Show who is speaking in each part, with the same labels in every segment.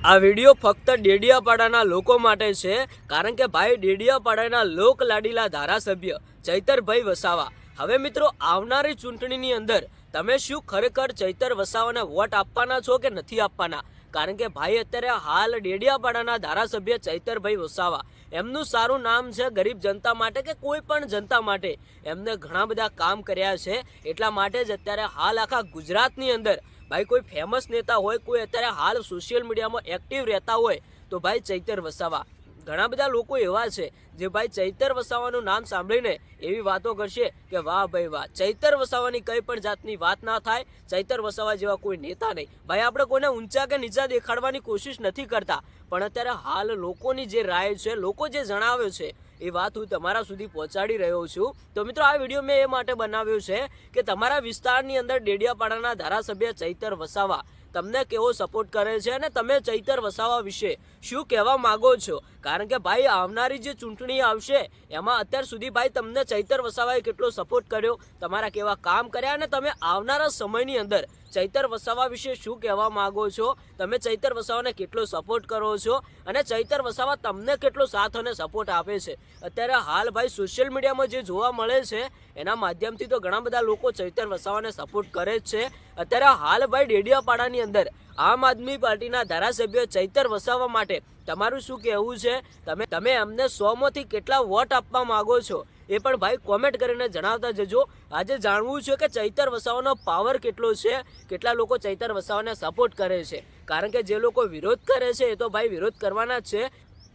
Speaker 1: આ વિડીયો ફક્ત ડેડિયાપાડાના લોકો માટે છે, કારણ કે ભાઈ ડેડિયાપાડાના લોક લાડીલા ધારાસભ્ય ચૈતરભાઈ વસાવા હવે મિત્રો આવનારી ચૂંટણીની અંદર તમે શું ખરેખર ચૈતર વસાવાને વોટ આપવાના છો કે નથી આપવાના? કારણ કે ભાઈ અત્યારે હાલ ડેડિયાપાડાના ધારાસભ્ય ચૈતરભાઈ વસાવા એમનું સારું નામ છે ગરીબ જનતા માટે કે કોઈ પણ જનતા માટે એમને ઘણા બધા કામ કર્યા છે, એટલા માટે જ અત્યારે હાલ આખા ગુજરાતની અંદર भाई कोई फेमस नेता हो कोई अत्यारे हाल सोशियल मीडिया में एक्टिव रहता हो तो भाई चैतर वसावा घणा बधा लोको एवा छे जे भाई चैतर वसावानुं नाम सांभळीने एवी वातो करशे के वाह भाई वाह, चैतर वसावानी कई पण जातनी वात ना थाय, चैतर वसावा जेवा कोई नेता नहीं। भाई आपणे कोईने ऊंचा के नीचा देखाडवानी कोशिश नहीं करता, पण अत्यारे हाल लोकोनी जे राय छे, लोको जे जणावे छे ए बात हूँ तमारा सुधी पहोंचाड़ी रह्यो छूं। तो मित्रों आ विडियो में ए माटे बनाव्यो छे के तमारा विस्तारनी अंदर डेडियापाडाना धारासभ्य चैतर वसावा तमने केवो सपोर्ट करे छे अने तमे चैतर वसावा विषे शुं कहेवा मांगो छो, कारण के भाई आवनारी जे चूंटणी आवशे एमां अत्यार सुधी भाई तमने चैतर वसावाए केटलो सपोर्ट कर्यो, तमारा केवा काम कर्या अने तमे आवनारा समयनी अंदर चैतर वसावा विषे शुं कहेवा मांगो छो, तमे चैतर वसावाने केटलो सपोर्ट करो छो अने चैतर वसावा तमने केटलो साथ अने सपोर्ट आपे छे। अत्यारे हाल भाई सोशियल मीडिया में जे जोवा मळे छे एना माध्यमथी तो घणा बधा लोको चैतर वसावाने सपोर्ट करे ज छे। अत्यारे हाल भाई डेडियापाडानी अंदर आम आदमी पार्टीना धारासभ्य चैतर वसावा माटे तमारुं शुं कहेवुं छे, तमे अमने 100 मांथी केटला वोट आपवा मांगो छो ए पण भाई कॉमेंट करीने जणावता जजो। आजे जाणवुं छे के चैतर वसावानो पावर केटलो छे, केटला लोको चैतर वसावाने सपोर्ट करे छे, कारण के जे लोको विरोध करे छे ए तो भाई विरोध करवाना ज छे।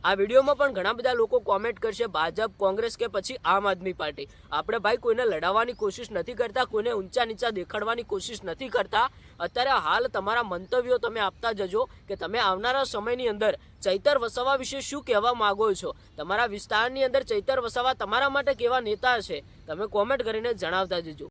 Speaker 1: आ विडियो में पण घणा बधा लोको कॉमेंट करशे भाजप, कांग्रेस के पछी आम आदमी पार्टी। आपणे भाई कोईने लड़ावानी कोशिश नहीं करता, कोईने ऊंचा नीचा देखाडवानी कोशिश नहीं करता। अत्यारे हाल तमारा मंतव्यो तमे आपता जजो के तमे आवनारा समयनी अंदर चैतर वसावा विषे शुं कहेवा मांगो छो, तमारा विस्तारनी अंदर चैतर वसावा तमारा माटे केवा नेता छे, तमे कॉमेंट करीने जणावता जजो।